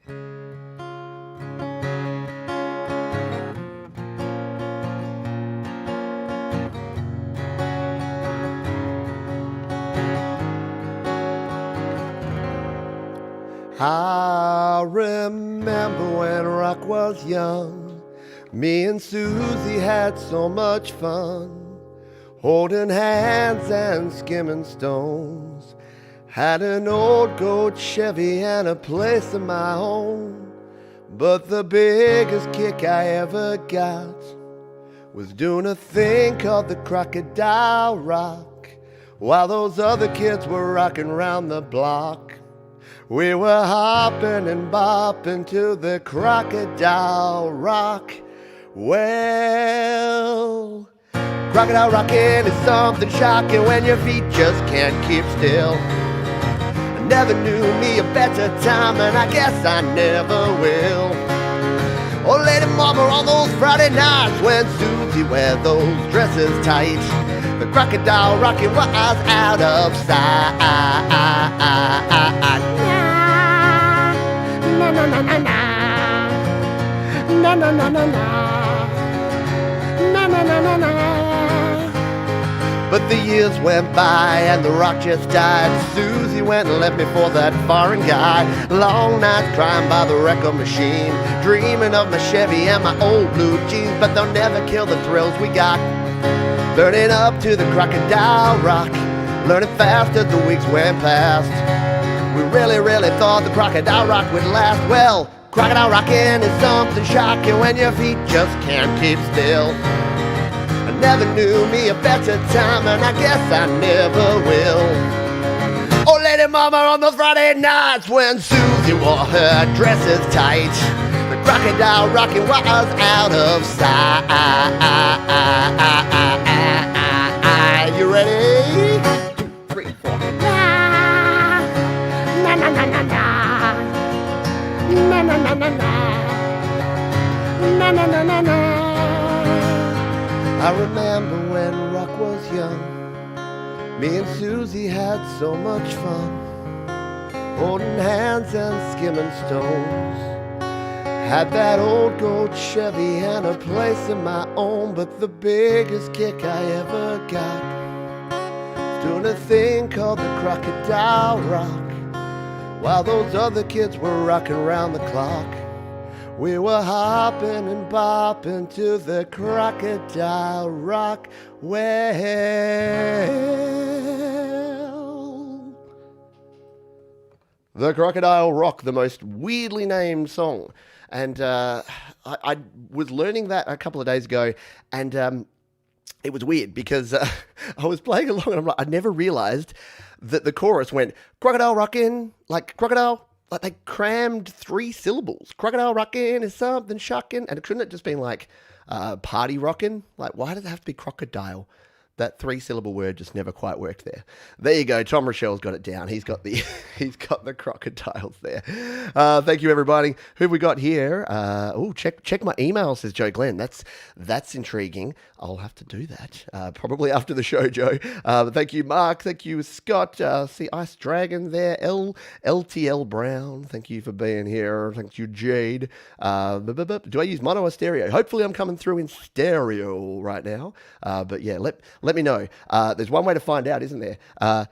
I remember when Rock was young, me and Susie had so much fun, holding hands and skimming stones. Had an old gold Chevy and a place of my own. But the biggest kick I ever got was doing a thing called the Crocodile Rock, while those other kids were rocking round the block. We were hopping and bopping to the Crocodile Rock. Well, Crocodile rocking is something shocking when your feet just can't keep still. I never knew me a better time, and I guess I never will. Oh, Lady Mama, on those Friday nights when Susie wear those dresses tight, the Crocodile rocking was out of sight. Na na na na na, na na na na na, na na na na na. But the years went by and the rock just died. Susie went and left me for that foreign guy. Long nights crying by the record machine, dreaming of my Chevy and my old blue jeans. But they'll never kill the thrills we got burning up to the Crocodile Rock, learning fast as the weeks went past. We really, really thought the Crocodile Rock would last. Well, Crocodile rocking is something shocking when your feet just can't keep still. I never knew me a better time, and I guess I never will. Oh, Lady Mama, on those Friday nights when Susie wore her dresses tight, the Crocodile rocking was out of sight. You ready? 2, 3, 4. Na na na na na, na na na na na, na na na na na. I remember when Rock was young, me and Susie had so much fun, holding hands and skimming stones. Had that old gold Chevy and a place of my own. But the biggest kick I ever got was doing a thing called the Crocodile Rock, while those other kids were rocking around the clock. We were hopping and bopping to the Crocodile Rock. Well, the Crocodile Rock, the most weirdly named song. And I was learning that a couple of days ago, and it was weird because I was playing along and I never realized that the chorus went, Crocodile rockin', like crocodile, like they crammed 3 syllables. Crocodile rockin' is something shocking. And it couldn't have just been like party rockin'? Like, why does it have to be crocodile? That 3-syllable word just never quite worked there. There you go. Tom Rochelle's got it down. He's got the crocodiles there. Thank you, everybody. Who have we got here? Check my email, says Joe Glenn. That's intriguing. I'll have to do that probably after the show, Joe. Thank you, Mark. Thank you, Scott. See Ice Dragon there. LTL Brown. Thank you for being here. Thank you, Jade. Do I use mono or stereo? Hopefully, I'm coming through in stereo right now. But yeah, let me know. There's one way to find out, isn't there?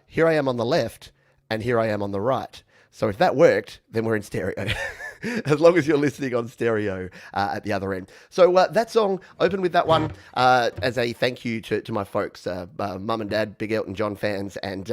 Here I am on the left, and here I am on the right. So if that worked, then we're in stereo. As long as you're listening on stereo at the other end. So that song, opened with that one as a thank you to my folks, Mum and Dad, big Elton John fans. And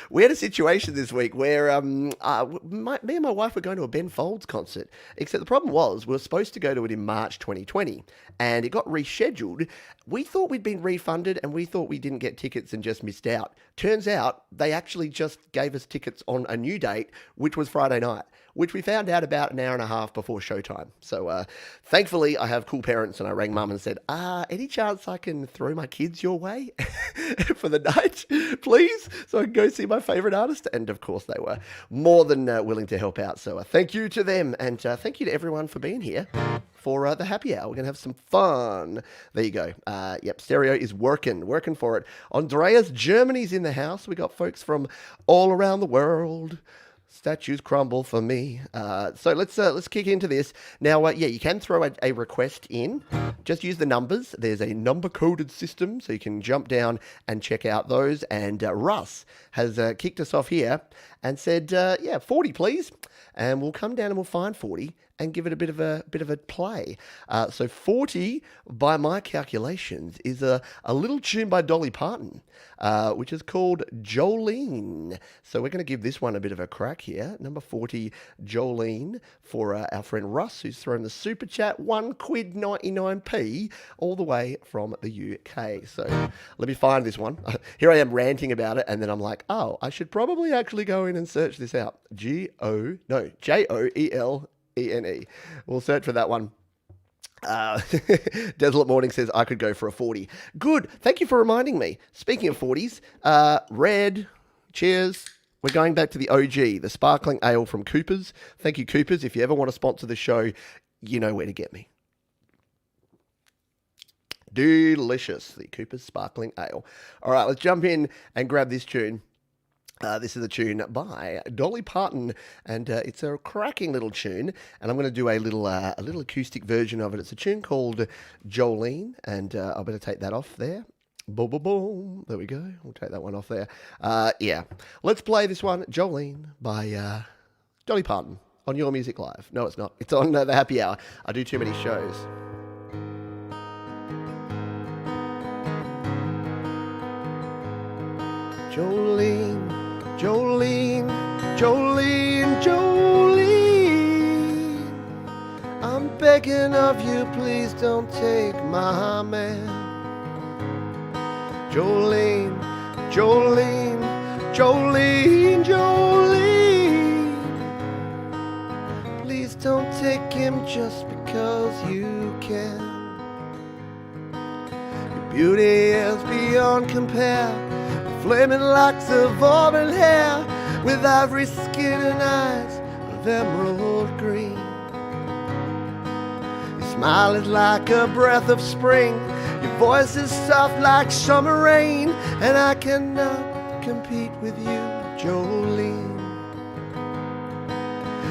we had a situation this week where me and my wife were going to a Ben Folds concert. Except the problem was we were supposed to go to it in March 2020. And it got rescheduled. We thought we'd been refunded, and we thought we didn't get tickets and just missed out. Turns out they actually just gave us tickets on a new date, which was Friday night, which we found out about an hour and a half before showtime. So thankfully, I have cool parents, and I rang Mum and said, any chance I can throw my kids your way for the night, please, so I can go see my favourite artist? And of course, they were more than willing to help out. So thank you to them, and thank you to everyone for being here for the happy hour. We're going to have some fun. There you go. Yep, stereo is working for it. Andreas, Germany's in the house. We got folks from all around the world. Statues crumble for me. So let's kick into this now. Yeah, you can throw a request in. Just use the numbers. There's a number coded system, so you can jump down and check out those. And Russ has kicked us off here and said, "Yeah, 40, please." And we'll come down and we'll find 40 and give it a bit of a play. So 40, by my calculations, is a little tune by Dolly Parton, which is called Jolene. So we're going to give this one a bit of a crack here. Number 40, Jolene, for our friend Russ, who's thrown the super chat, £1.99p, all the way from the UK. So let me find this one. Here I am ranting about it, and then I'm like, oh, I should probably actually go in and search this out. Joelene. We'll search for that one. Desolate Morning says, I could go for a 40. Good. Thank you for reminding me. Speaking of 40s, Red, cheers. We're going back to the OG, the sparkling ale from Cooper's. Thank you, Cooper's. If you ever want to sponsor the show, you know where to get me. Delicious, the Cooper's sparkling ale. All right, let's jump in and grab this tune. This is a tune by Dolly Parton, and it's a cracking little tune. And I'm going to do a little acoustic version of it. It's a tune called Jolene, and I better take that off there. Boom, boom, boom. There we go. We'll take that one off there. Yeah, let's play this one, Jolene, by Dolly Parton, on Your Music Live. No, it's not. It's on the Happy Hour. I do too many shows. Jolene, Jolene, Jolene, Jolene, I'm begging of you, please don't take my man. Jolene, Jolene, Jolene, Jolene, please don't take him just because you can. Your beauty is beyond compare, flaming locks of auburn hair, with ivory skin and eyes of emerald green. Your smile is like a breath of spring, your voice is soft like summer rain, and I cannot compete with you, Jolene.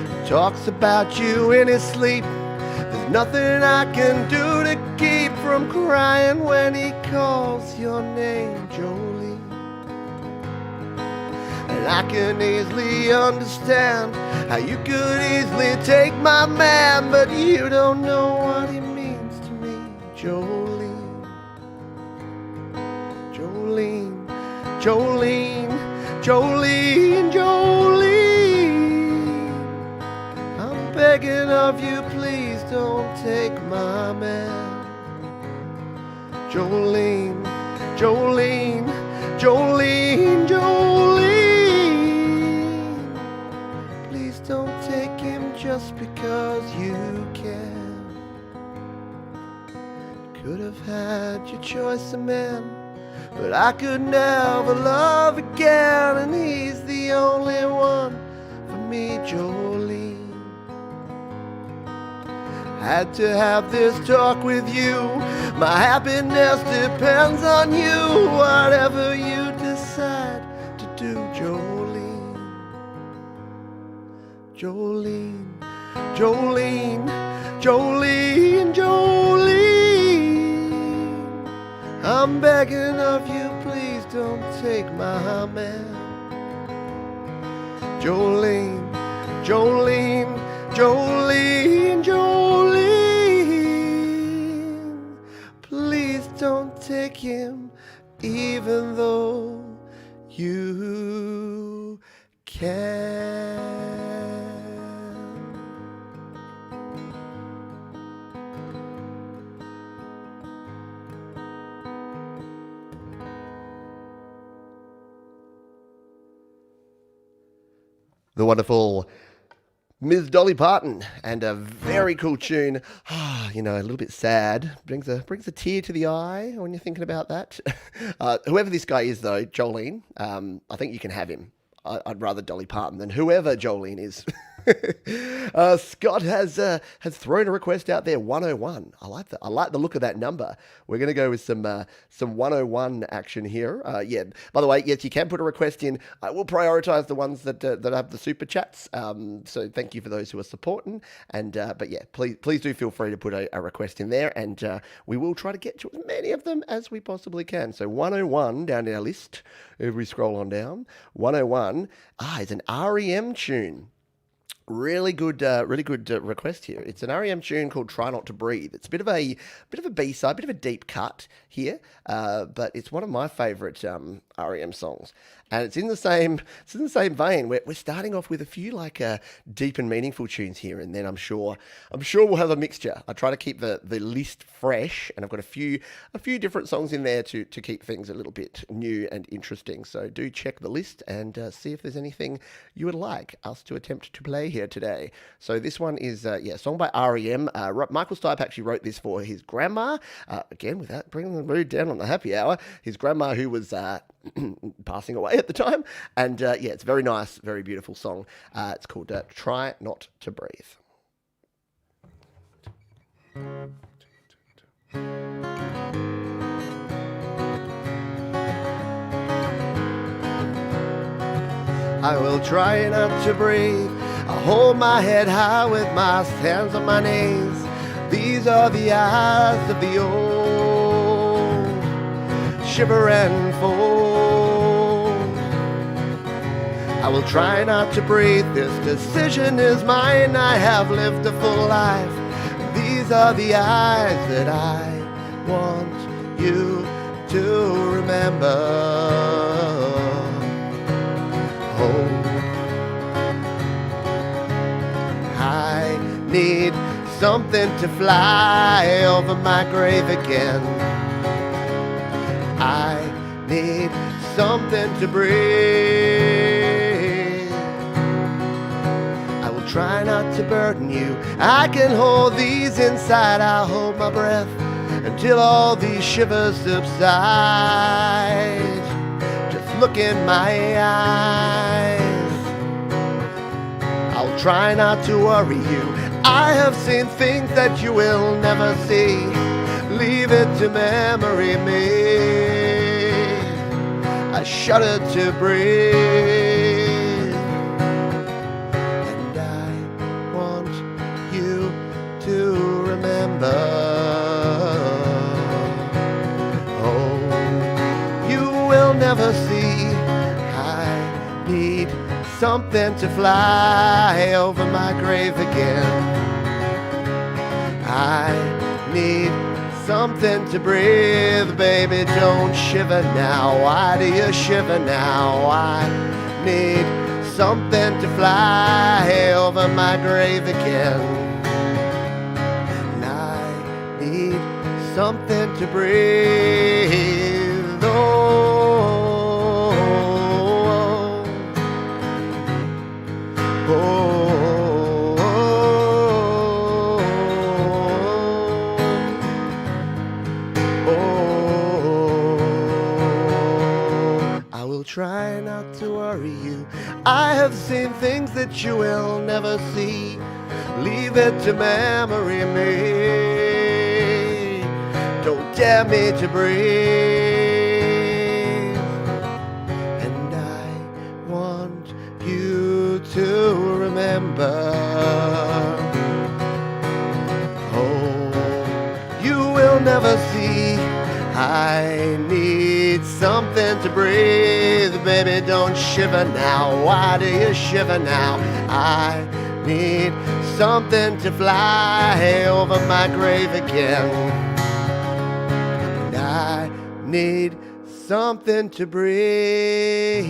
He talks about you in his sleep, there's nothing I can do to keep from crying when he calls your name, Jolene. And I can easily understand how you could easily take my man, but you don't know what he means to me, Jolene. Jolene, Jolene, Jolene, Jolene, I'm begging of you, please don't take my man. Jolene, Jolene, Jolene, Jolene, don't take him just because you can. Could have had your choice of man, but I could never love again, and he's the only one for me, Jolene. Had to have this talk with you, my happiness depends on you, whatever you decide to do, Jolene. Jolene, Jolene, Jolene, Jolene, I'm begging of you, please don't take my man. Jolene, Jolene, Jolene, Jolene, please don't take him, even though you can. The wonderful Ms. Dolly Parton, and a very cool tune. You know, a little bit sad. Brings a tear to the eye when you're thinking about that. Whoever this guy is, though, Jolene, I think you can have him. I'd rather Dolly Parton than whoever Jolene is. Scott has thrown a request out there. 101. I like that. I like the look of that number. We're going to go with some 101 action here. Yeah. By the way, yes, you can put a request in. I will prioritise the ones that have the super chats. So thank you for those who are supporting. And but yeah, please do feel free to put a request in there, and we will try to get to as many of them as we possibly can. So 101 down our list. If we scroll on down, 101 is an REM tune. Really good request here. It's an REM tune called "Try Not to Breathe." It's a bit of a B-side, bit of a deep cut here, but it's one of my favourite REM songs, and it's in the same vein. We're starting off with a few deep and meaningful tunes here, and then I'm sure we'll have a mixture. I try to keep the list fresh, and I've got a few different songs in there to keep things a little bit new and interesting. So do check the list and see if there's anything you would like us to attempt to play here today. So this one is a song by REM. Michael Stipe actually wrote this for his grandma. Again, without bringing the mood down on the happy hour, his grandma who was passing away at the time. And it's very nice, very beautiful song. It's called "Try Not to Breathe." I will try not to breathe. I hold my head high with my hands on my knees. These are the eyes of the old, shiver and fold. I will try not to breathe. This decision is mine. I have lived a full life. These are the eyes that I want you to remember. I need something to fly over my grave again. I need something to breathe. I will try not to burden you. I can hold these inside. I'll hold my breath until all these shivers subside. Look in my eyes. I'll try not to worry you. I have seen things that you will never see. Leave it to memory me. I shudder to breathe. And I want you to remember. Oh, you will never see. Need something to fly over my grave again. I need something to breathe, baby, don't shiver now. Why do you shiver now? I need something to fly over my grave again. And I need something to breathe. Oh. Try not to worry you. I have seen things that you will never see. Leave it to memory me. Don't dare me to breathe. And I want you to remember. Oh, you will never see. I need something to breathe, baby, don't shiver now. Why do you shiver now? I need something to fly over my grave again. And I need something to breathe.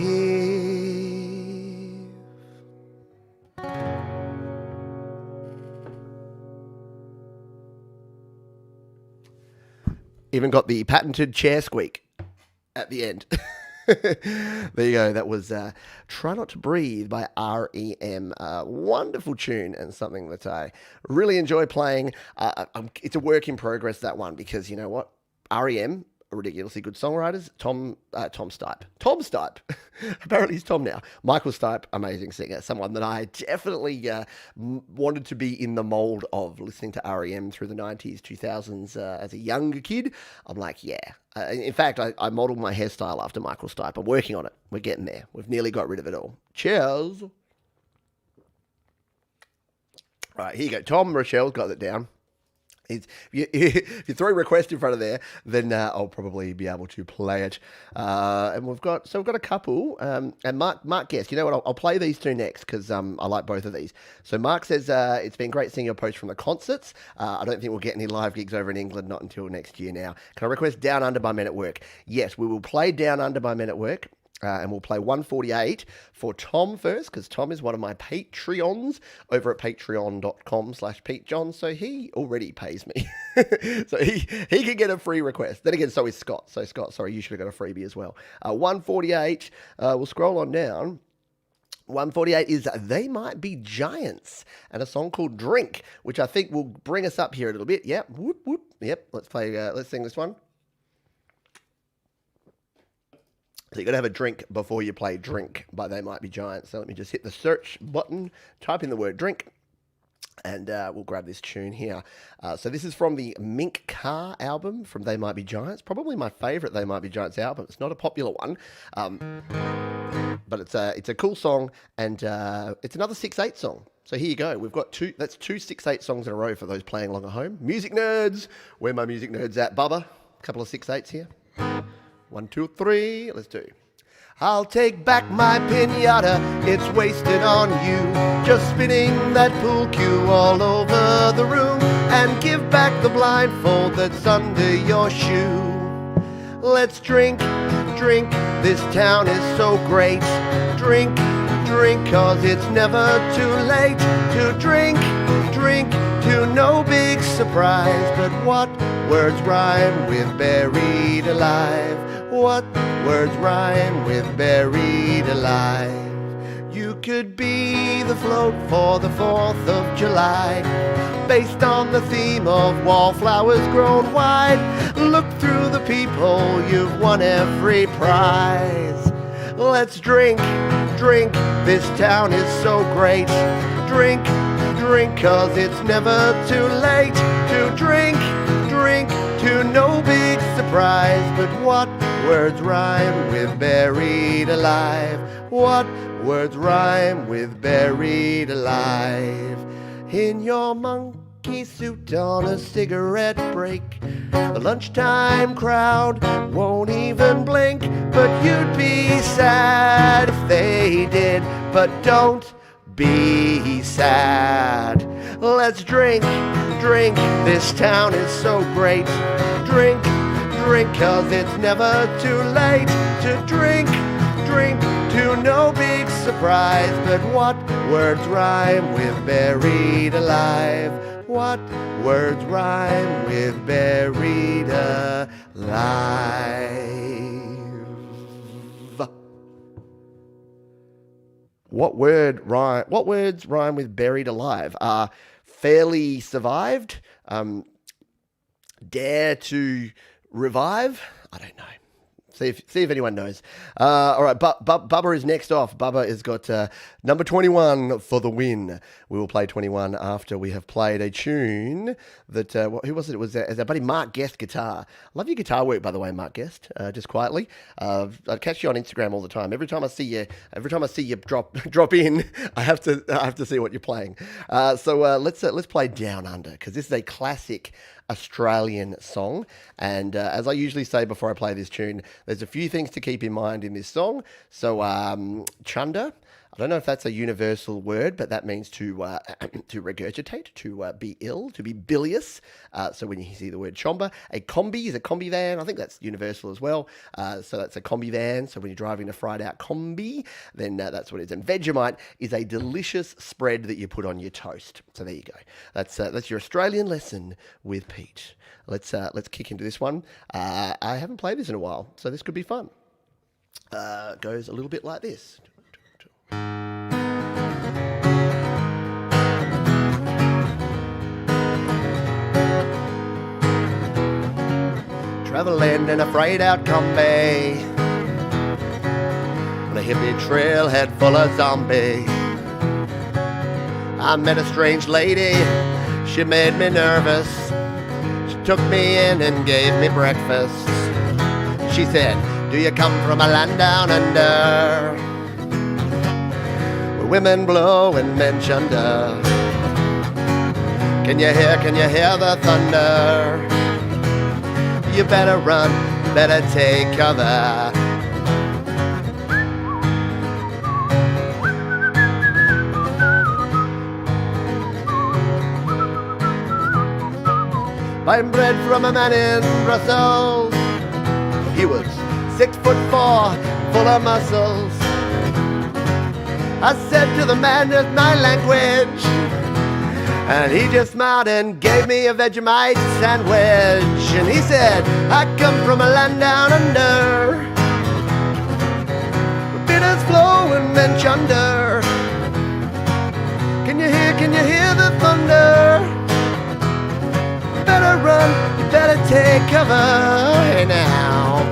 Even got the patented chair squeak at the end. There you go. That was Try Not to Breathe by REM. Wonderful tune and something that I really enjoy playing. It's a work in progress, that one, because you know what? REM, ridiculously good songwriters. Tom Stipe. Tom Stipe. Apparently he's Tom now. Michael Stipe, amazing singer. Someone that I definitely wanted to be in the mold of, listening to REM through the 90s, 2000s as a younger kid. I'm like, yeah. In fact, I modeled my hairstyle after Michael Stipe. I'm working on it. We're getting there. We've nearly got rid of it all. Cheers. All right, here you go. Tom Rochelle's got it down. If you throw a request in front of there, then I'll probably be able to play it. And we've got a couple. And Mark guessed. You know what? I'll play these two next because I like both of these. So Mark says it's been great seeing your post from the concerts. I don't think we'll get any live gigs over in England, not until next year now. Can I request Down Under by Men at Work? Yes, we will play Down Under by Men at Work. And we'll play 148 for Tom first, because Tom is one of my Patreons over at patreon.com/PeteJohn. So he already pays me. So he can get a free request. Then again, so is Scott. So Scott, sorry, you should have got a freebie as well. 148, we'll scroll on down. 148 is They Might Be Giants and a song called Drink, which I think will bring us up here a little bit. Yep, whoop, whoop. Yep, let's sing this one. So you've got to have a drink before you play Drink by They Might Be Giants. So let me just hit the search button, type in the word drink, and we'll grab this tune here. So this is from the Mink Car album from They Might Be Giants. Probably my favourite They Might Be Giants album. It's not a popular one, but it's a cool song, and it's another 6/8 song. So here you go. We've got two 6/8 songs in a row for those playing along at home. Music nerds. Where my music nerds at, Bubba? A couple of 6/8s here. 1, 2, 3, let's do. I'll take back my pinata, it's wasted on you. Just spinning that pool cue all over the room, and give back the blindfold that's under your shoe. Let's drink, drink, this town is so great. Drink, drink, cause it's never too late to drink, drink, to no big surprise. But what words rhyme with buried alive? What words rhyme with buried alive? You could be the float for the 4th of July, based on the theme of wallflowers grown wide. Look through the people, you've won every prize. Let's drink, drink, this town is so great. Drink, drink, cause it's never too late to drink, drink, to no big surprise. But what words rhyme with buried alive? What words rhyme with buried alive? In your monkey suit on a cigarette break, the lunchtime crowd won't even blink. But you'd be sad if they did. But don't be sad. Let's drink, drink, this town is so great. Drink, drink, cause it's never too late to drink, drink, to no big surprise. But what words rhyme with buried alive? What words rhyme with buried alive? What words rhyme with buried alive? Fairly survived. Dare to revive. I don't know. See if anyone knows. All right, Bubba is next off. Bubba has got number 21 for the win. We will play 21 after we have played a tune that, who was it? It was our buddy Mark Guest guitar. Love your guitar work, by the way, Mark Guest, just quietly. I catch you on Instagram all the time. Every time I see you drop in, I have to see what you're playing. So let's play Down Under, because this is a classic Australian song, and as I usually say before I play this tune, there's a few things to keep in mind in this song. So chunder, I don't know if that's a universal word, but that means to regurgitate, to be ill, to be bilious. So when you see the word chomber, a combi is a combi van. I think that's universal as well. So that's a combi van. So when you're driving a fried out combi, then that's what it is. And Vegemite is a delicious spread that you put on your toast. So there you go. That's your Australian lesson with Pete. Let's kick into this one. I haven't played this in a while, so this could be fun. Goes a little bit like this. traveling in a frayed out combi on a hippie trailhead full of zombies. I met a strange lady, she made me nervous. She took me in and gave me breakfast. She said, do you come from a land down under, where women blow and men chunder? Can you hear the thunder? You better run, you better take cover. I'm bred from a man in Brussels. He was 6'4", full of muscles. I said to the man, "It's my language," and he just smiled and gave me a Vegemite sandwich. And he said, I come from a land down under, where bitters flow and men chunder. Can you hear the thunder? You better run, you better take cover. Hey now.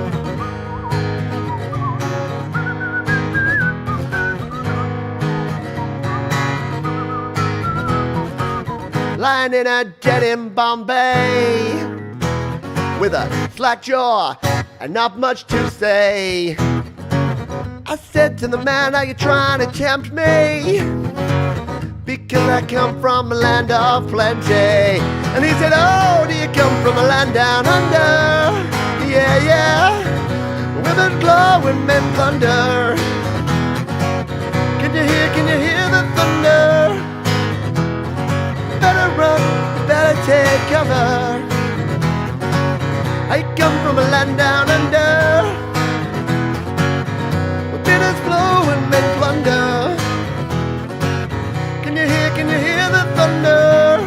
Lying in a den in Bombay, with a slack jaw and not much to say. I said to the man, are you trying to tempt me? Because I come from a land of plenty. And he said, oh, do you come from a land down under? Yeah, yeah, women glow and men thunder. Can you hear the thunder? Better run, better take cover. I come from a land down under, where bitters flow and men plunder. Can you hear the thunder?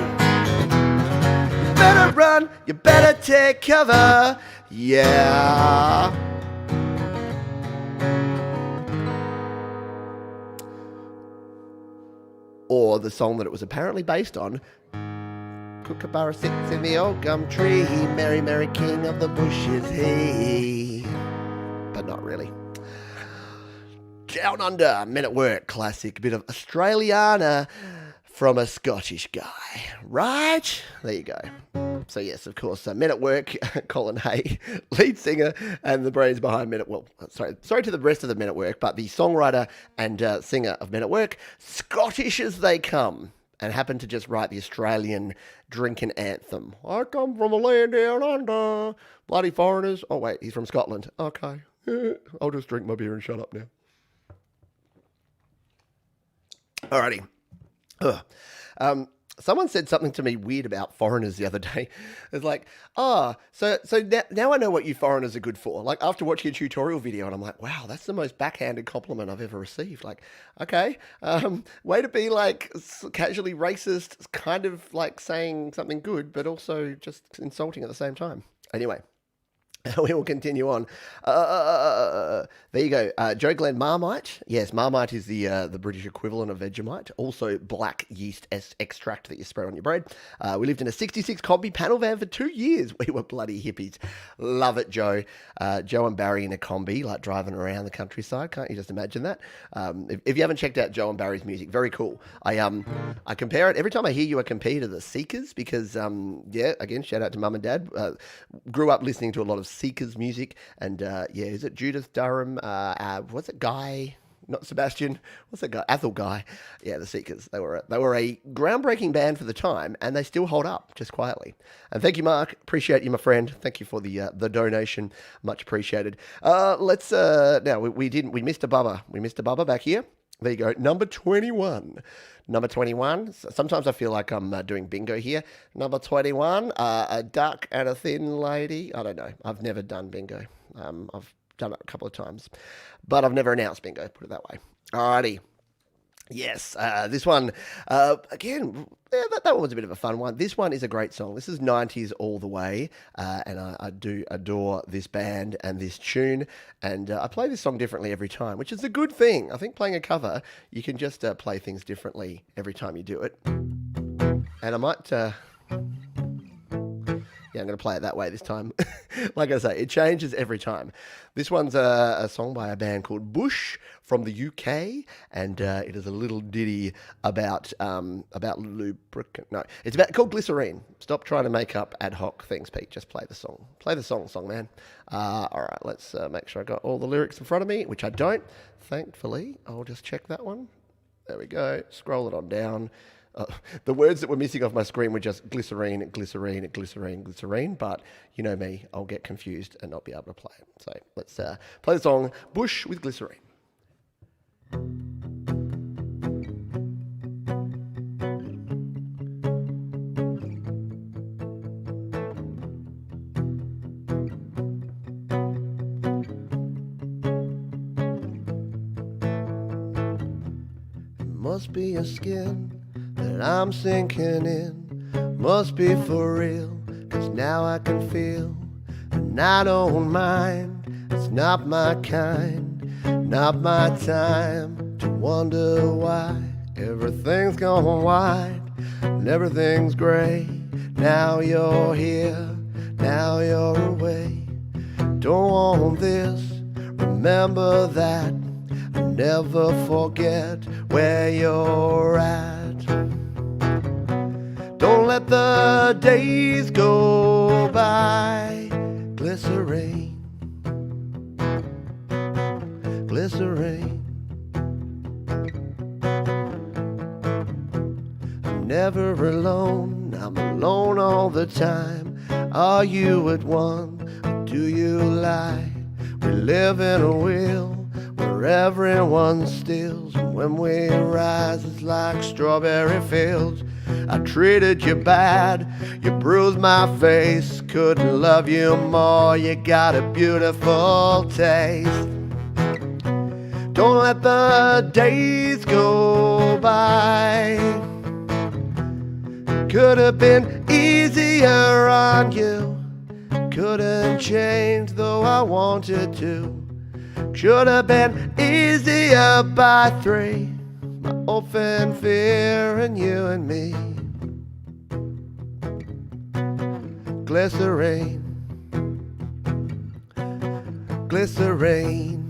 You better run, you better take cover. Yeah. Or the song that it was apparently based on, Kookaburra sits in the old gum tree, Merry, merry king of the bushes he. But not really. Down Under, Men at Work, classic bit of Australiana from a Scottish guy, right? There you go. So yes, of course, Men at Work, Colin Hay, lead singer and the brains behind Men at Work. Well, sorry to the rest of the Men at Work, but the songwriter and singer of Men at Work, Scottish as they come, and happened to just write the Australian drinking anthem. I come from a land down under, bloody foreigners. Oh wait, he's from Scotland. Okay, I'll just drink my beer and shut up now. Alrighty. Someone said something to me weird about foreigners the other day. It's like, so now I know what you foreigners are good for. Like, after watching a tutorial video, and I'm like, wow, that's the most backhanded compliment I've ever received. Like, okay, way to be like casually racist, kind of like saying something good, but also just insulting at the same time. Anyway. We will continue on. There you go. Joe Glenn Marmite. Yes, Marmite is the British equivalent of Vegemite. Also black yeast extract that you spread on your bread. We lived in a 66 combi panel van for 2 years. We were bloody hippies. Love it, Joe. Joe and Barry in a combi, like driving around the countryside. Can't you just imagine that? If you haven't checked out Joe and Barry's music, very cool. I compare it. Every time I hear you, I compare to the Seekers because, again, shout out to Mum and Dad. Grew up listening to a lot of Seekers music, and is it Judith Durham? What's it, Guy? Not Sebastian. What's that guy? Athel Guy. Yeah, the Seekers. They were a groundbreaking band for the time, and they still hold up just quietly. And thank you, Mark. Appreciate you, my friend. Thank you for the donation. Much appreciated. Let's now we missed a bubba. We missed a bubba back here. There you go. Number 21. Number 21. Sometimes I feel like I'm doing bingo here. Number 21. A duck and a thin lady. I don't know. I've never done bingo. I've done it a couple of times, but I've never announced bingo. Put it that way. Alrighty. Yes, this one, again, that one was a bit of a fun one. This one is a great song. This is 90s all the way, and I do adore this band and this tune, and I play this song differently every time, which is a good thing. I think playing a cover, you can just play things differently every time you do it. And I might... I'm going to play it that way this time. Like I say, it changes every time. This one's a song by a band called Bush from the UK, and it is a little ditty about lubricant. No, it's called Glycerine. Stop trying to make up ad hoc things, Pete. Just play the song. Play the song, man. All right, let's make sure I got all the lyrics in front of me, which I don't. Thankfully, I'll just check that one. There we go. Scroll it on down. The words that were missing off my screen were just glycerine, glycerine, glycerine, glycerine. But you know me, I'll get confused and not be able to play it. So let's play the song Bush with Glycerine. Must be your skin that I'm sinking in, must be for real, 'cause now I can feel, and I don't mind, it's not my kind, not my time, to wonder why everything's gone wide, and everything's grey, now you're here, now you're away, don't want this, remember that, I never forget where you're at. Don't let the days go by. Glycerine, glycerine. I'm never alone, I'm alone all the time. Are you at one, or do you lie? We live in a wheel where everyone steals, and when we rise it's like strawberry fields. I treated you bad, you bruised my face, couldn't love you more, you got a beautiful taste. Don't let the days go by. Could have been easier on you, couldn't change though I wanted to. Should have been easier by 3, my orphan fear and you and me. Glycerine, glycerine.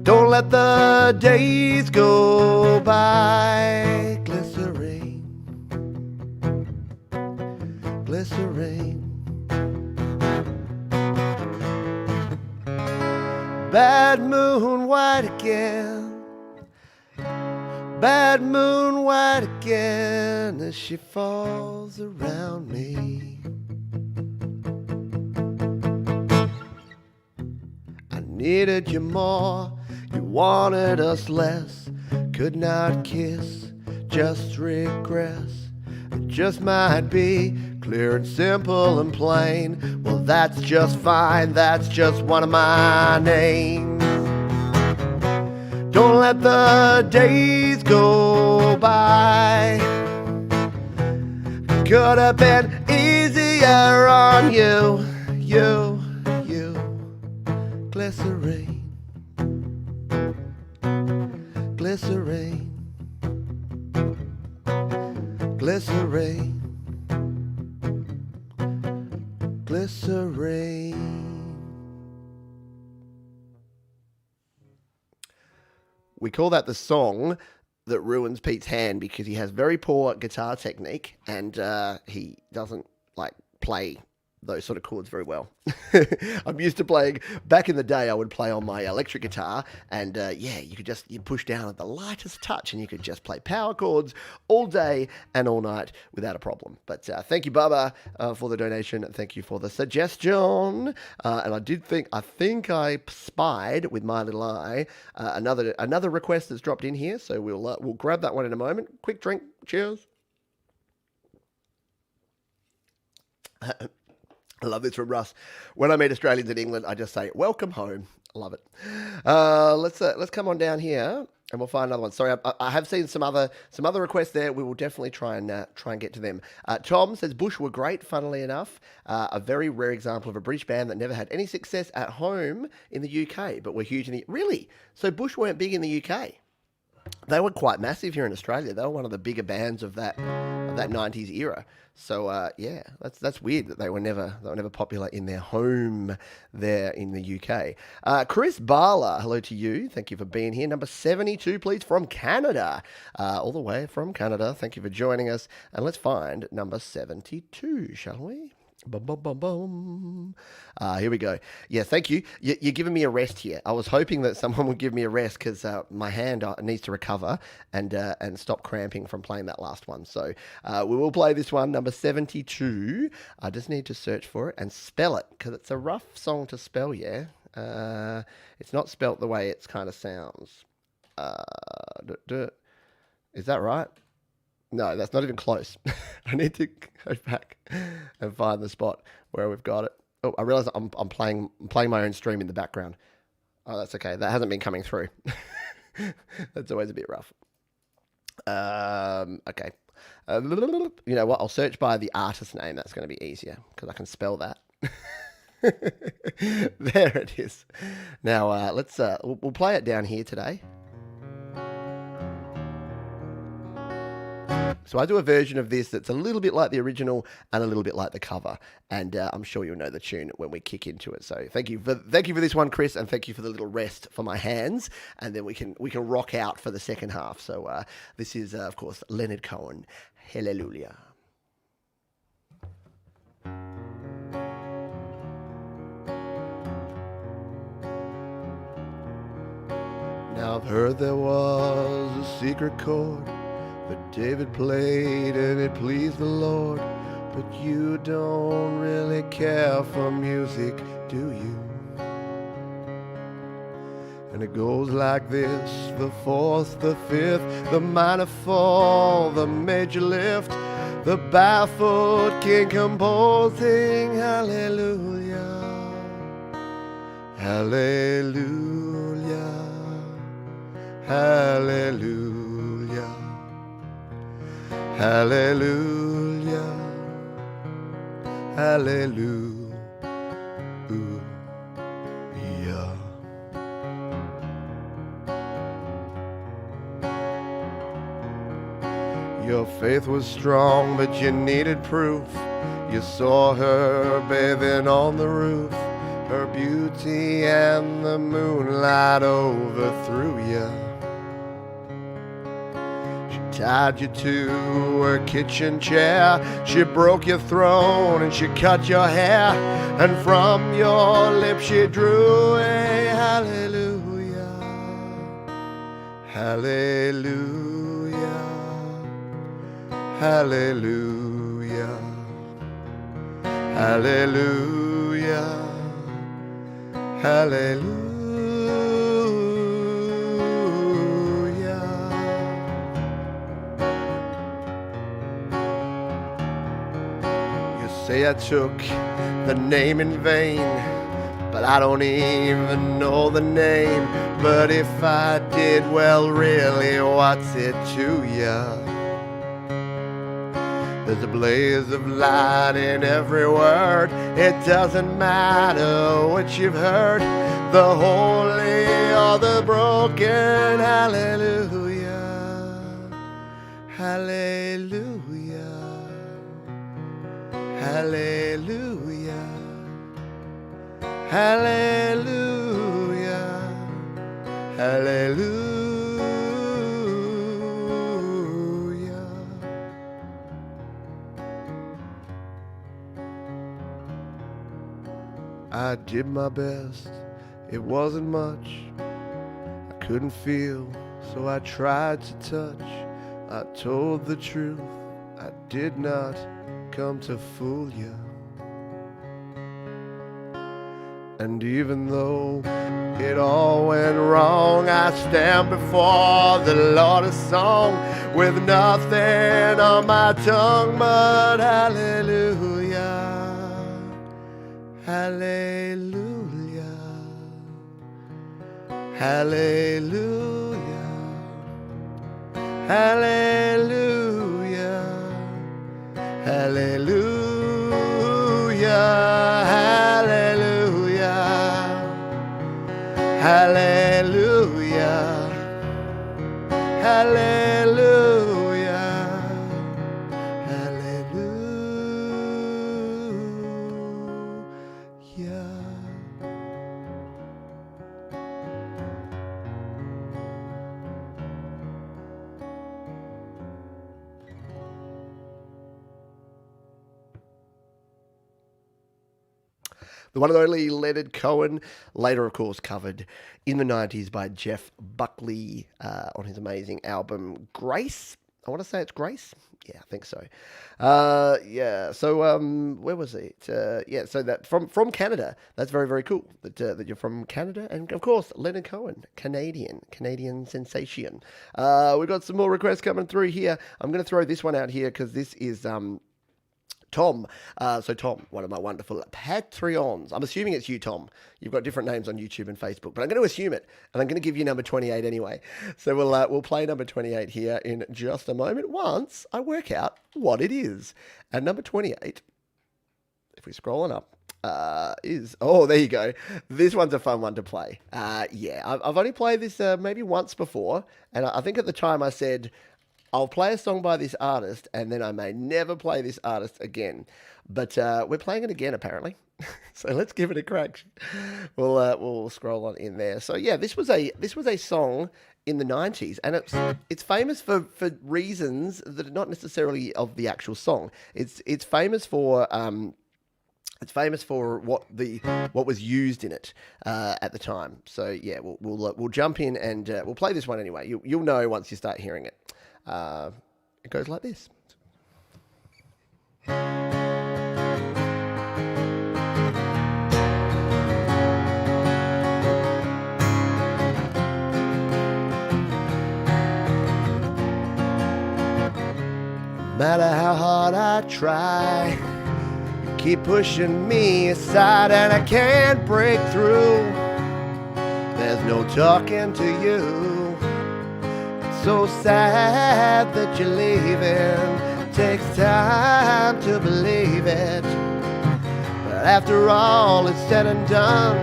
Don't let the days go by. Glycerine, glycerine. Bad moon white again, bad moon white again, as she falls around me. I needed you more, you wanted us less, could not kiss, just regress. It just might be clear and simple and plain. Well, that's just fine, that's just one of my names. Don't let the days go by. Could have been easier on you, you. Glycerine, glycerine, glycerine. Glycerine. We call that the song that ruins Pete's hand because he has very poor guitar technique and he doesn't play those sort of chords very well. I'm used to playing, back in the day I would play on my electric guitar and you push down at the lightest touch and you could just play power chords all day and all night without a problem. But thank you, Baba, for the donation. Thank you for the suggestion. And I think I spied with my little eye another request that's dropped in here. So we'll grab that one in a moment. Quick drink. Cheers. I love this from Russ. When I meet Australians in England, I just say, welcome home. I love it. Let's come on down here and we'll find another one. Sorry, I have seen some other requests there. We will definitely try and get to them. Tom says, Bush were great, funnily enough. A very rare example of a British band that never had any success at home in the UK, but were huge in the... Really? So Bush weren't big in the UK? They were quite massive here in Australia. They were one of the bigger bands of that 90s era. So yeah, that's weird that they were never popular in their home there in the UK. Chris Barla, hello to you. Thank you for being here. Number 72, please, from Canada. All the way from Canada. Thank you for joining us. And let's find number 72, shall we? Bum, bum, bum, bum. Here we go. Yeah, thank you. You're giving me a rest here. I was hoping that someone would give me a rest because my hand needs to recover and stop cramping from playing that last one. So we will play this one, number 72. I just need to search for it and spell it because it's a rough song to spell, yeah? It's not spelt the way it kind of sounds. Is that right? No, that's not even close. I need to go back and find the spot where we've got it. Oh, I realize I'm playing my own stream in the background. Oh, that's okay. That hasn't been coming through. That's always a bit rough. Okay. You know what? I'll search by the artist name. That's going to be easier because I can spell that. There it is. Now let's we'll play it down here today. So I do a version of this that's a little bit like the original and a little bit like the cover, and I'm sure you'll know the tune when we kick into it. So thank you for this one, Chris, and thank you for the little rest for my hands, and then we can rock out for the second half. So this is of course Leonard Cohen, Hallelujah. Now I've heard there was a secret chord that David played and it pleased the Lord, but you don't really care for music, do you? And it goes like this: the fourth, the fifth, the minor fall, the major lift, the barefoot king composing hallelujah, hallelujah, hallelujah. Hallelujah, hallelujah. Your faith was strong, but you needed proof. You saw her bathing on the roof. Her beauty and the moonlight overthrew you. Tied you to her kitchen chair. She broke your throne and she cut your hair, and from your lips she drew a hallelujah, hallelujah, hallelujah, hallelujah, hallelujah. Say I took the name in vain, but I don't even know the name. But if I did, well, really, what's it to ya? There's a blaze of light in every word. It doesn't matter what you've heard, the holy or the broken. Hallelujah, hallelujah, hallelujah, hallelujah, hallelujah. I did my best, it wasn't much. I couldn't feel, so I tried to touch. I told the truth, I did not come to fool you. And even though it all went wrong, I stand before the Lord a song with nothing on my tongue but hallelujah, hallelujah, hallelujah, hallelujah, hallelujah, hallelujah, hallelujah, The one and only Leonard Cohen, later, of course, covered in the 90s by Jeff Buckley on his amazing album Grace. I want to say it's Grace. Yeah, I think so. Yeah. So where was it? Yeah. So that from Canada. That's very, very cool that you're from Canada, and of course Leonard Cohen, Canadian sensation. We've got some more requests coming through here. I'm going to throw this one out here because this is Tom. So Tom, one of my wonderful Patreons. I'm assuming it's you, Tom. You've got different names on YouTube and Facebook, but I'm going to assume it, and I'm going to give you number 28 anyway. So we'll play number 28 here in just a moment once I work out what it is. And number 28, if we scroll on up, is, oh, there you go. This one's a fun one to play. Yeah, I've only played this maybe once before, and I think at the time I said, I'll play a song by this artist, and then I may never play this artist again. But we're playing it again, apparently. So let's give it a crack. We'll scroll on in there. So yeah, this was a song in the 90s, and it's famous for reasons that are not necessarily of the actual song. It's famous for what was used in it at the time. So yeah, we'll jump in and we'll play this one anyway. You'll know once you start hearing it. It goes like this. No matter how hard I try, you keep pushing me aside and I can't break through. There's no talking to you. So sad that you're leaving. Takes time to believe it. But after all is said and done,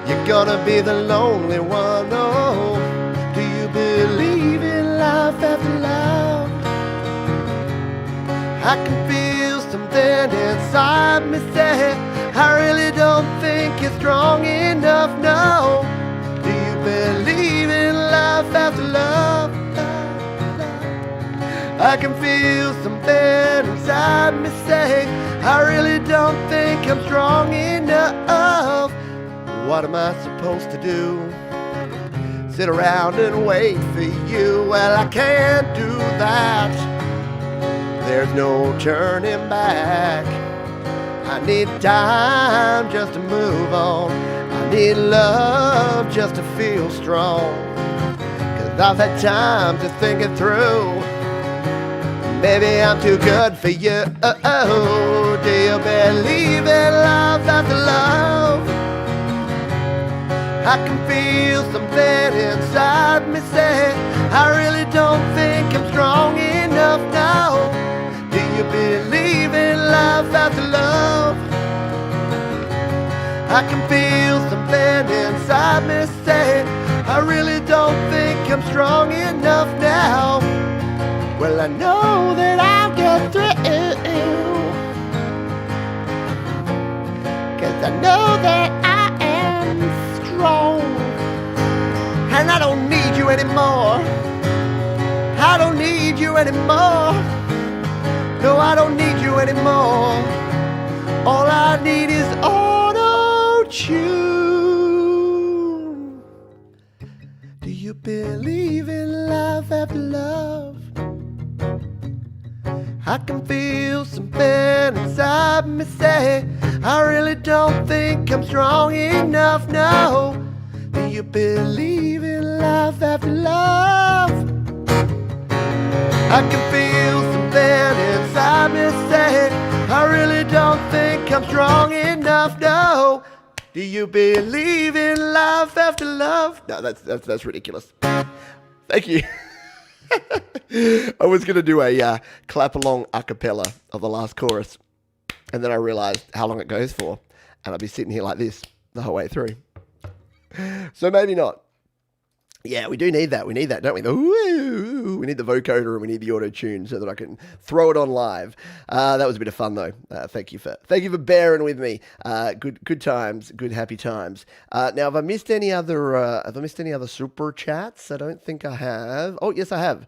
you're gonna be the lonely one. Oh, do you believe in life after love? I can feel something inside me say, I really don't think you're strong enough. No, do you believe in life after love? I can feel something inside me say, I really don't think I'm strong enough. What am I supposed to do? Sit around and wait for you? Well, I can't do that. There's no turning back. I need time just to move on. I need love just to feel strong. 'Cause I've had time to think it through. Maybe I'm too good for you. Oh, do you believe in love after love? I can feel something inside me say, I really don't think I'm strong enough now. Do you believe in love after love? I can feel something inside me say, I really don't think I'm strong enough now. Well, I know that I'll get through, 'cause I know that I am strong. And I don't need you anymore. I don't need you anymore. No, I don't need you anymore. All I need is auto-tune. Do you believe in life after love? I can feel something inside me say, I really don't think I'm strong enough. No, do you believe in life after love? I can feel something inside me say, I really don't think I'm strong enough. No, do you believe in life after love? No, that's ridiculous. Thank you. I was going to do a clap along a cappella of the last chorus, and then I realized how long it goes for, and I'll be sitting here like this the whole way through. So maybe not. Yeah, we do need that. We need that, don't we? We need the vocoder and we need the auto tune so that I can throw it on live. That was a bit of fun though. Thank you for bearing with me. Good times, good happy times. Now, have I missed any other super chats? I don't think I have. Oh yes, I have.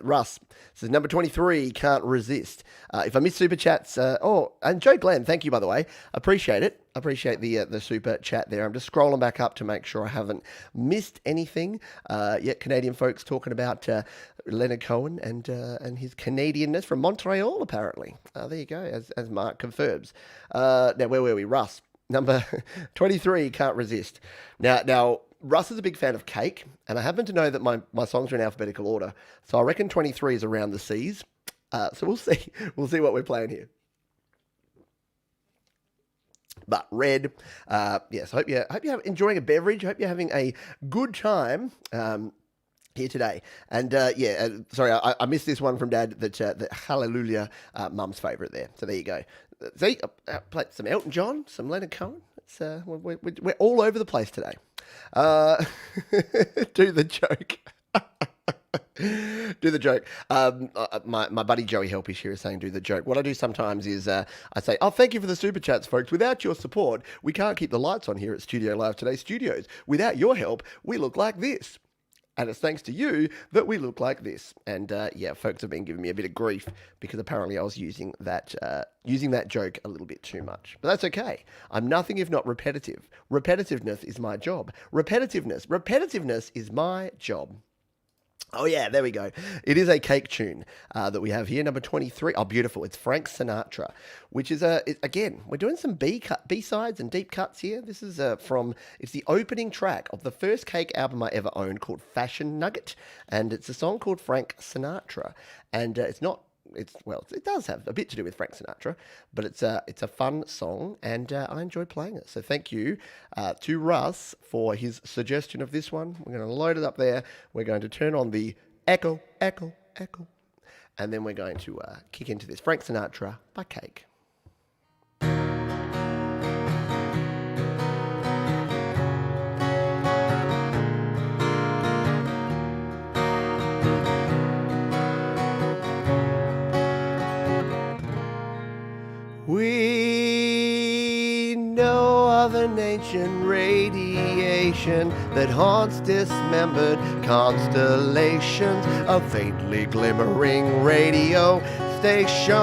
Russ says number 23. Can't resist. If I miss super chats, and Joe Glenn, thank you by the way. Appreciate it. Appreciate the super chat there. I'm just scrolling back up to make sure I haven't missed anything. Yet Canadian folks talking about Leonard Cohen and his Canadianness from Montreal, apparently. There you go, as Mark confirms. Now, where were we? Russ, number 23, Can't Resist. Now, Russ is a big fan of cake, and I happen to know that my songs are in alphabetical order, so I reckon 23 is around the C's. So we'll see. We'll see what we're playing here. But red, yes. Hope you're enjoying a beverage. Hope you're having a good time here today. And sorry, I missed this one from Dad. That Hallelujah, Mum's favourite there. So there you go. See, played some Elton John, some Leonard Cohen. It's we're all over the place today. Do the joke. Do the joke. My buddy Joey Helpish here is saying do the joke. What I do sometimes is I say, oh, thank you for the super chats, folks. Without your support, we can't keep the lights on here at Studio Live Today Studios. Without your help, we look like this. And it's thanks to you that we look like this. And folks have been giving me a bit of grief because apparently I was using that joke a little bit too much. But that's okay. I'm nothing if not repetitive. Repetitiveness is my job. Repetitiveness is my job. Oh, yeah, there we go. It is a cake tune that we have here, number 23. Oh, beautiful. It's Frank Sinatra, which is, again, we're doing some B-sides and deep cuts here. This is it's the opening track of the first cake album I ever owned called Fashion Nugget, and it's a song called Frank Sinatra. And it does have a bit to do with Frank Sinatra, but it's a fun song, and I enjoy playing it. So thank you to Russ for his suggestion of this one. We're going to load it up there. We're going to turn on the echo, echo, echo, and then we're going to kick into this Frank Sinatra by Cake. We know of an ancient radiation that haunts dismembered constellations, a faintly glimmering radio station.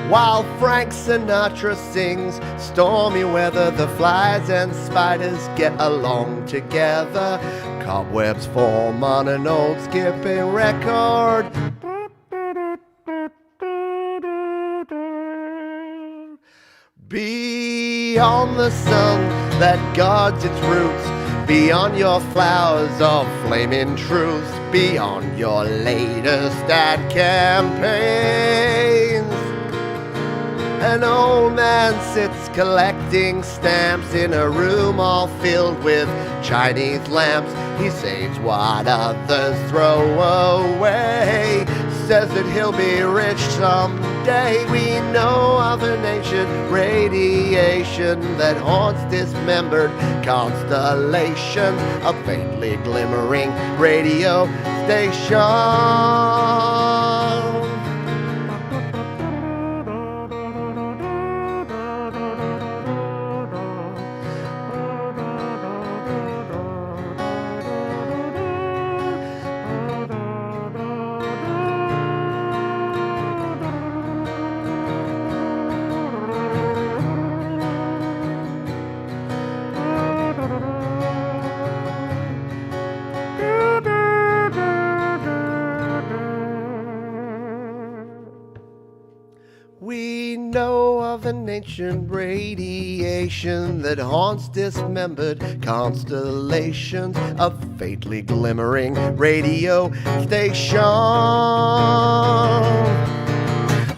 While Frank Sinatra sings stormy weather, the flies and spiders get along together. Cobwebs form on an old skipping record. Beyond the sun that guards its roots, beyond your flowers of flaming truth, beyond your latest ad campaigns. An old man sits collecting stamps in a room all filled with Chinese lamps. He saves what others throw away, says that he'll be rich someday. We know of an ancient radiation that haunts dismembered constellations, a faintly glimmering radio station. We know of an ancient radiation that haunts dismembered constellations, a faintly glimmering radio station.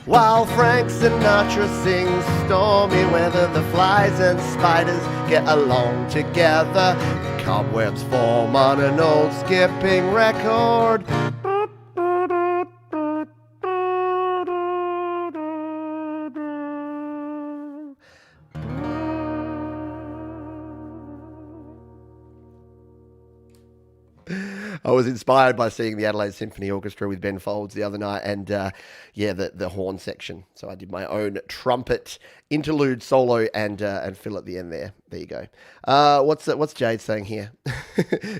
While Frank Sinatra sings stormy weather, the flies and spiders get along together. Cobwebs form on an old skipping record. was inspired by seeing the Adelaide Symphony Orchestra with Ben Folds the other night, and the horn section. So I did my own trumpet interlude solo and fill at the end there. There you go. What's Jade saying here?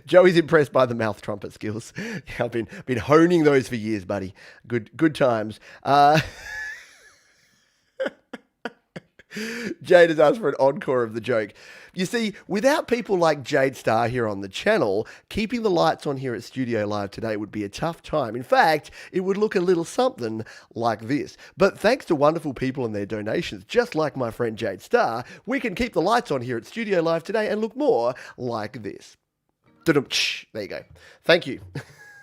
Joey's impressed by the mouth trumpet skills. Yeah, I've been honing those for years, buddy. Good times. Jade has asked for an encore of the joke. You see, without people like Jade Star here on the channel, keeping the lights on here at Studio Live today would be a tough time. In fact, it would look a little something like this. But thanks to wonderful people and their donations, just like my friend Jade Star, we can keep the lights on here at Studio Live today and look more like this. There you go. Thank you.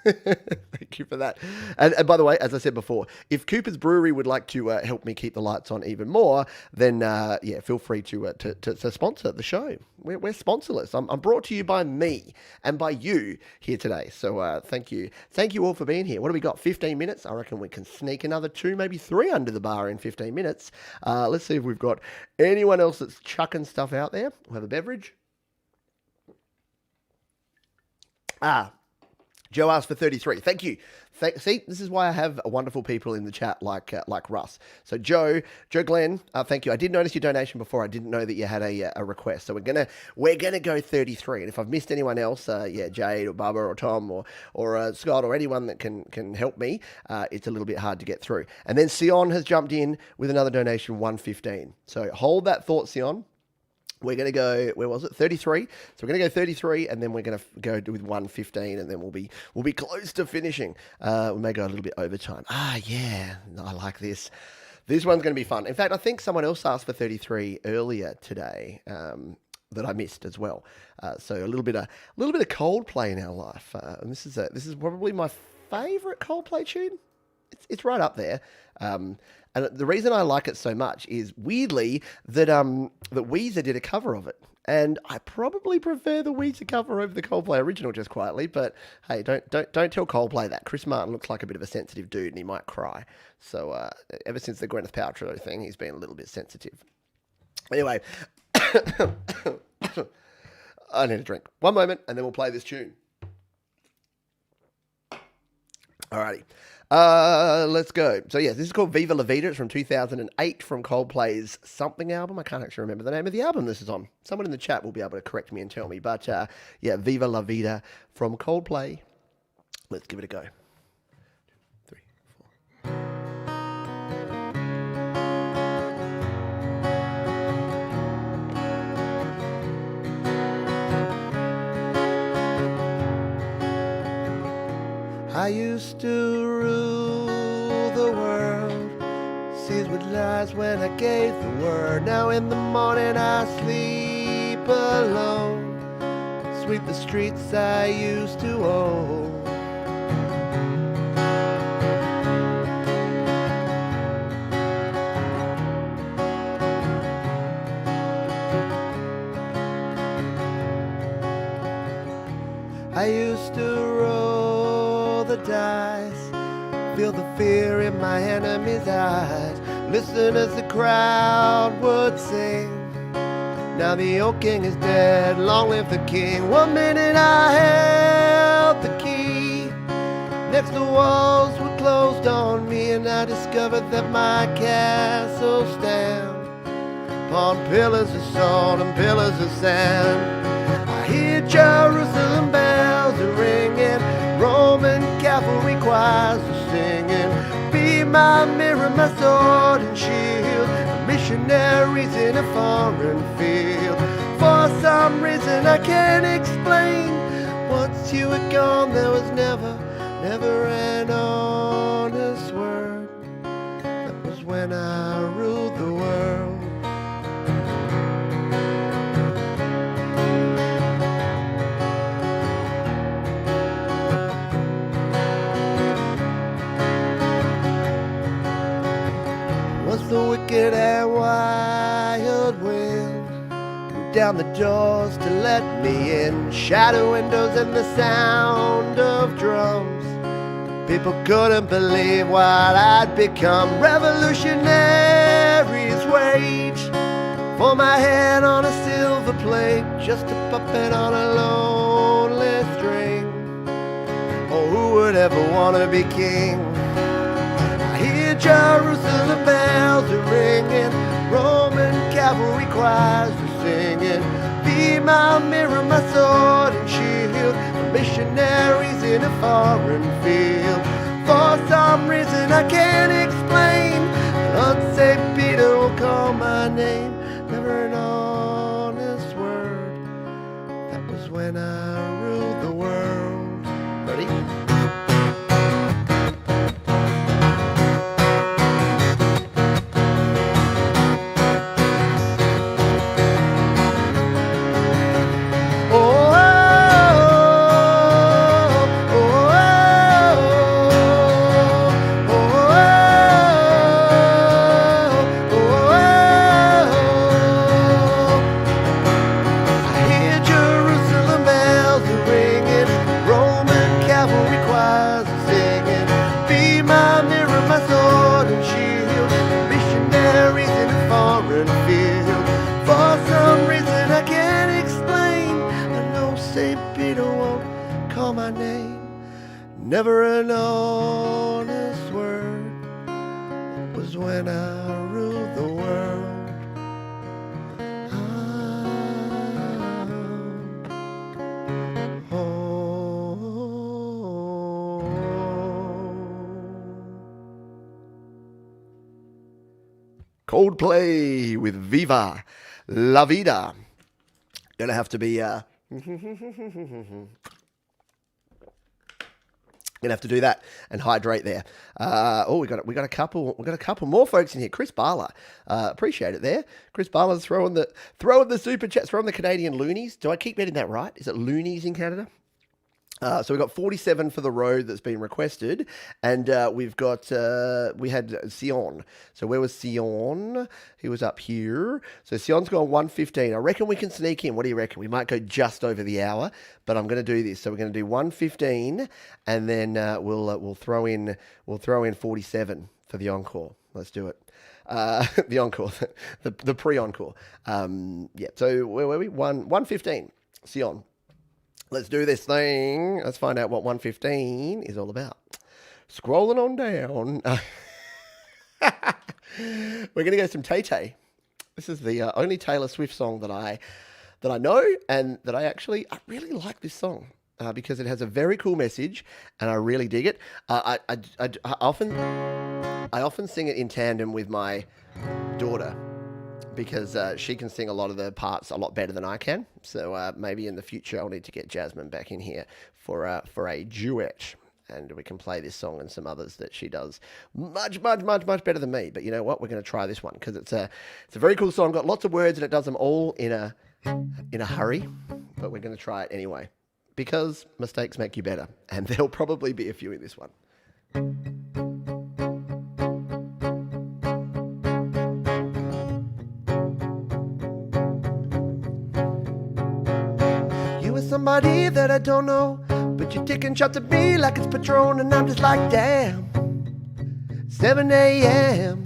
Thank you for that. And by the way, as I said before, if Cooper's Brewery would like to help me keep the lights on even more, then feel free to sponsor the show. We're sponsorless. I'm brought to you by me and by you here today. So thank you. Thank you all for being here. What do we got? 15 minutes? I reckon we can sneak another 2, maybe 3 under the bar in 15 minutes. Let's see if we've got anyone else that's chucking stuff out there. We'll have a beverage. Joe asked for 33. Thank you. See, this is why I have wonderful people in the chat like Russ. So Joe Glenn, thank you. I did notice your donation before. I didn't know that you had a request. So we're gonna go 33. And if I've missed anyone else, Jade or Bubba or Tom or Scott or anyone that can help me, it's a little bit hard to get through. And then Sion has jumped in with another donation, 115. So hold that thought, Sion. We're going to go, where was it? 33. So we're going to go 33, and then we're going to go with 115, and then we'll be close to finishing. We may go a little bit overtime. Yeah, I like this. This one's going to be fun. In fact, I think someone else asked for 33 earlier today that I missed as well. So a little bit of Coldplay in our life, and this is probably my favourite Coldplay tune. It's right up there. And the reason I like it so much is, weirdly, that Weezer did a cover of it. And I probably prefer the Weezer cover over the Coldplay original, just quietly. But hey, don't tell Coldplay that. Chris Martin looks like a bit of a sensitive dude, and he might cry. So ever since the Gwyneth Paltrow thing, he's been a little bit sensitive. Anyway, I need a drink. One moment, and then we'll play this tune. Alrighty. Let's go. So yes, this is called Viva La Vida. It's from 2008 from Coldplay's Something album. I can't actually remember the name of the album this is on. Someone in the chat will be able to correct me and tell me. But Viva La Vida from Coldplay. Let's give it a go. 3, 4. I used to rule the world, seized with lies when I gave the word. Now in the morning I sleep alone, sweep the streets I used to own. I used to roll the dice, feel the fear in my enemy's eyes, listen as the crowd would sing. Now the old king is dead, long live the king. 1 minute I held the key, next the walls were closed on me, and I discovered that my castle stands upon pillars of salt and pillars of sand. I hear Jerusalem bells are ringing, Roman cavalry choirs are singing. Be my mirror, my sword and shield, missionaries in a foreign field. For some reason I can't explain, once you were gone there was never an honest word. That was when I ruled the world. The wicked and wild wind blew down the doors to let me in. Shadow windows and the sound of drums. People couldn't believe what I'd become. Revolutionaries wage for my head on a silver plate, just a puppet on a lonely string. would ever want to be king? I hear Jerusalem bells are ringing, Roman cavalry choirs are singing. Be my mirror, my sword and shield, for missionaries in a foreign field. For some reason I can't explain, Lord St. Peter will call my name. Never an honest word, that was when I ruled the world. Ready? Never an honest word, it was when I ruled the world. Coldplay with Viva La Vida. Gonna have to be gonna have to do that and hydrate there. We got a couple more folks in here. Chris Barler, appreciate it there. Chris Barler's throwing the super chats, throwing the Canadian loonies. Do I keep getting that right? Is it loonies in Canada? So we've got 47 for the road that's been requested, and we've got we had Sion. So where was Sion? He was up here. So Sion's gone 115. I reckon we can sneak in. What do you reckon? We might go just over the hour, but I'm going to do this. So we're going to do 115, and then we'll throw in 47 for the encore. Let's do it. The encore, the pre-encore. Yeah. So where were we? 115. Sion. Let's do this thing. Let's find out what 115 is all about. Scrolling on down. We're going to go some Tay Tay. This is the only Taylor Swift song that I know, and that I really like this song because it has a very cool message, and I really dig it. I often sing it in tandem with my daughter, because she can sing a lot of the parts a lot better than I can. So maybe in the future I'll need to get Jasmine back in here for a duet, and we can play this song and some others that she does much better than me. But you know what? We're going to try this one because it's a very cool song. Got lots of words and it does them all in a hurry. But we're going to try it anyway because mistakes make you better, and there'll probably be a few in this one. Somebody that I don't know, but you're taking shots at me like it's Patron, and I'm just like, damn. 7 a.m.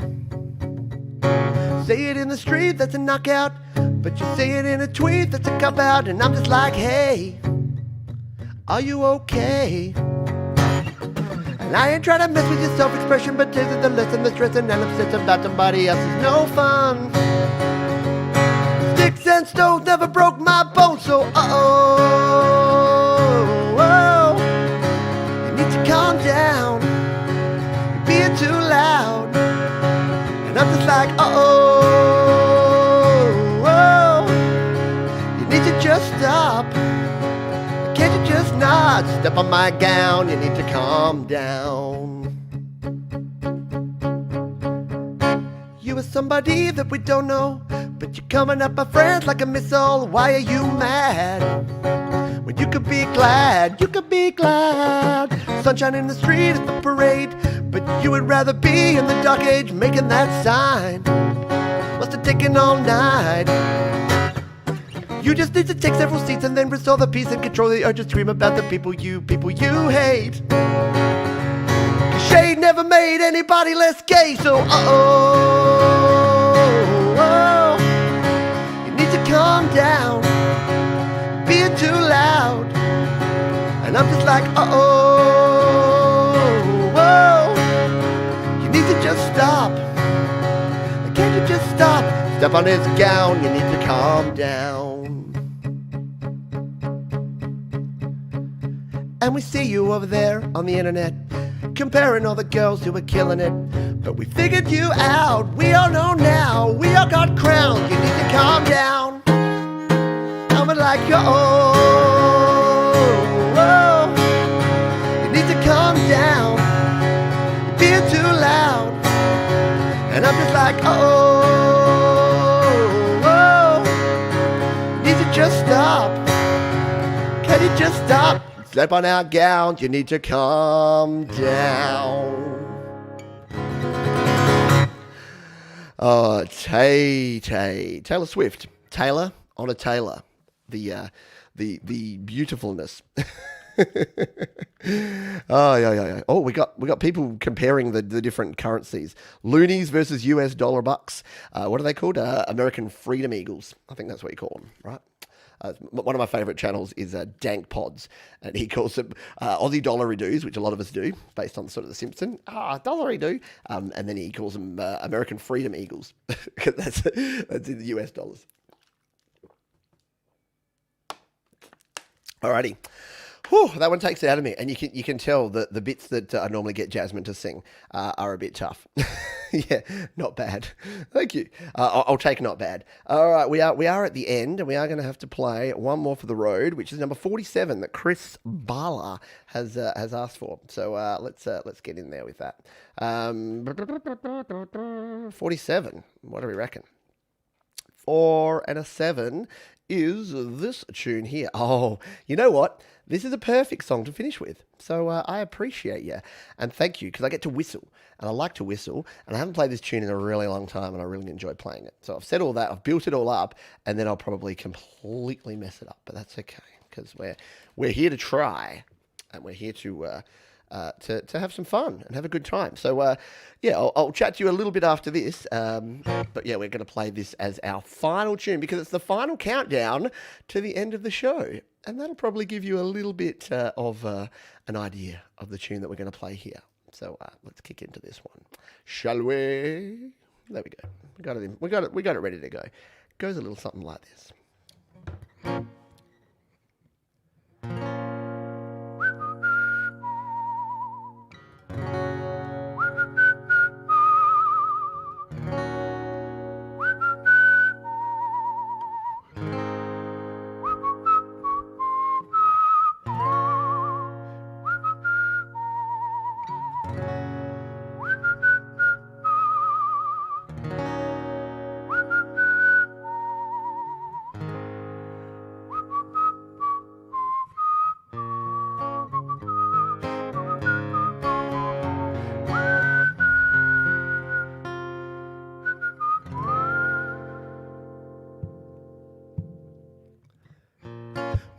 Say it in the street, that's a knockout, but you say it in a tweet, that's a cop out, and I'm just like, hey, are you okay? And I ain't trying to mess with your self-expression, but taste the lesson, the stress and upset about somebody else is no fun. Sticks and stones never broke my bones, so you need to calm down. You're being too loud, and I'm just like, you need to just stop. Can't you just not step on my gown? You need to calm down. You are somebody that we don't know, but you're coming up my friends like a missile. Why are you mad? When you could be glad, you could be glad. Sunshine in the street at the parade, but you would rather be in the dark age making that sign. Must have taken all night. You just need to take several seats and then restore the peace and control the urge to scream about the people you hate. Shade never made anybody less gay, so you need to calm down, being too loud, and I'm just like, Step on his gown, you need to calm down. And we see you over there on the internet, comparing all the girls who are killing it. But we figured you out, we all know now, we all got crowned. You need to calm down. I would like your oh, you need to calm down. You're being too loud. And I'm just like, you need to just stop. Can you just stop? Step on our gowns, you need to calm down. Oh, Taylor Swift. Taylor on a Taylor. The beautifulness. Yeah. Oh, we got people comparing the different currencies. Loonies versus US dollar bucks. What are they called? American Freedom Eagles. I think that's what you call them, right? One of my favourite channels is Dank Pods, and he calls them Aussie dollary-doos, which a lot of us do, based on sort of The Simpsons. Dollary-doo. And then he calls them American Freedom Eagles, because that's in the US dollars. Alrighty. Whew, that one takes it out of me, and you can tell that the bits that I normally get Jasmine to sing are a bit tough. Yeah, not bad. Thank you. I'll take not bad. All right, we are at the end, and we are going to have to play one more for the road, which is number 47 that Chris Bala has asked for. So let's get in there with that. 47. What do we reckon? 4 and a 7 is this tune here. Oh, you know what? This is a perfect song to finish with. So I appreciate you. And thank you, because I get to whistle. And I like to whistle. And I haven't played this tune in a really long time, and I really enjoy playing it. So I've said all that. I've built it all up. And then I'll probably completely mess it up. But that's okay, because we're here to try. And we're here to have some fun and have a good time. So, yeah, I'll chat to you a little bit after this. But, yeah, we're going to play this as our final tune, because it's the final countdown to the end of the show. And that'll probably give you a little bit of an idea of the tune that we're going to play here. So let's kick into this one, shall we? There we go. We got it in. We got it ready to go. It goes a little something like this.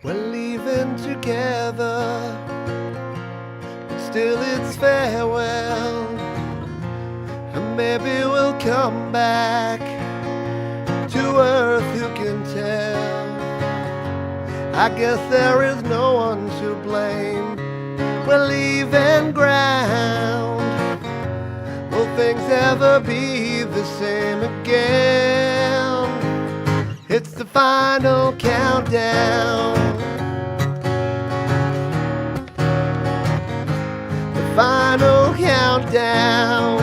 We're leaving together, but still it's farewell. And maybe we'll come back to earth, who can tell? I guess there is no one to blame. We're leaving ground. Will things ever be the same again? It's the final countdown. The final countdown.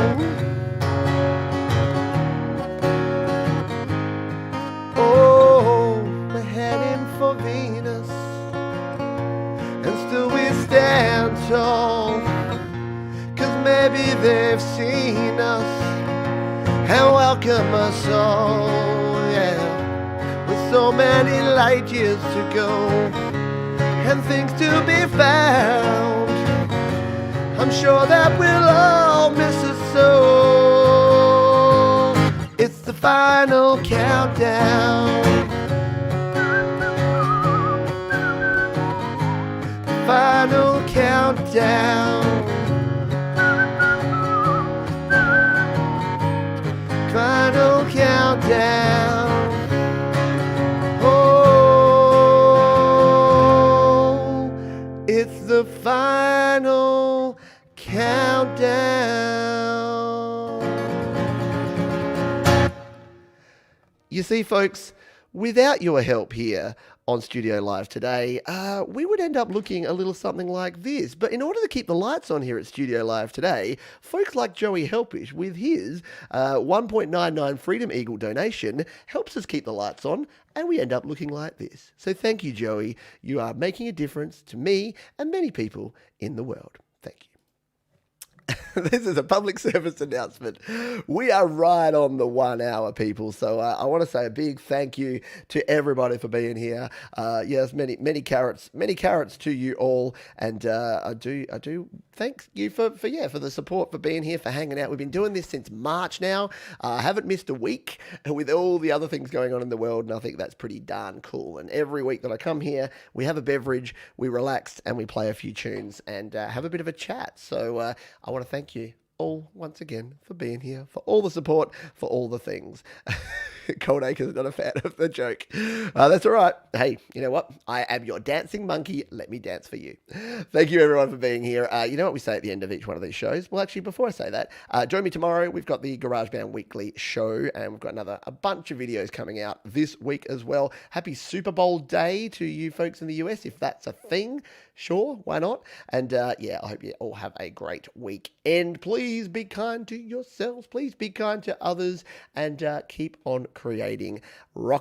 Oh, we're heading for Venus, and still we stand tall, 'cause maybe they've seen us and welcome us all, yeah. With so many light years to go and things to be found, I'm sure that we'll all miss us so. It's the final countdown. The final countdown. Final countdown. Oh, it's the final countdown. You see, folks, without your help here on Studio Live today, we would end up looking a little something like this. But in order to keep the lights on here at Studio Live today, folks like Joey Helpish, with his 1.99 Freedom Eagle donation, helps us keep the lights on, and we end up looking like this. So thank you, Joey. You are making a difference to me and many people in the world. Thank you. This is a public service announcement. We are right on the 1 hour, people. So I want to say a big thank you to everybody for being here. Yes, many carrots to you all. And I do thank you for the support, for being here, for hanging out. We've been doing this since March now. I haven't missed a week with all the other things going on in the world, and I think that's pretty darn cool. And every week that I come here, we have a beverage, we relax, and we play a few tunes and have a bit of a chat. So I want to thank you all once again for being here, for all the support, for all the things. Cold Acres not a fan of the joke. That's all right. Hey, you know what? I am your dancing monkey. Let me dance for you. Thank you, everyone, for being here. You know what we say at the end of each one of these shows? Well, actually, before I say that, join me tomorrow. We've got the GarageBand Weekly show, and we've got a bunch of videos coming out this week as well. Happy Super Bowl day to you folks in the US, if that's a thing. Sure, why not? And yeah, I hope you all have a great weekend. Please be kind to yourselves. Please be kind to others, and keep on creating rock.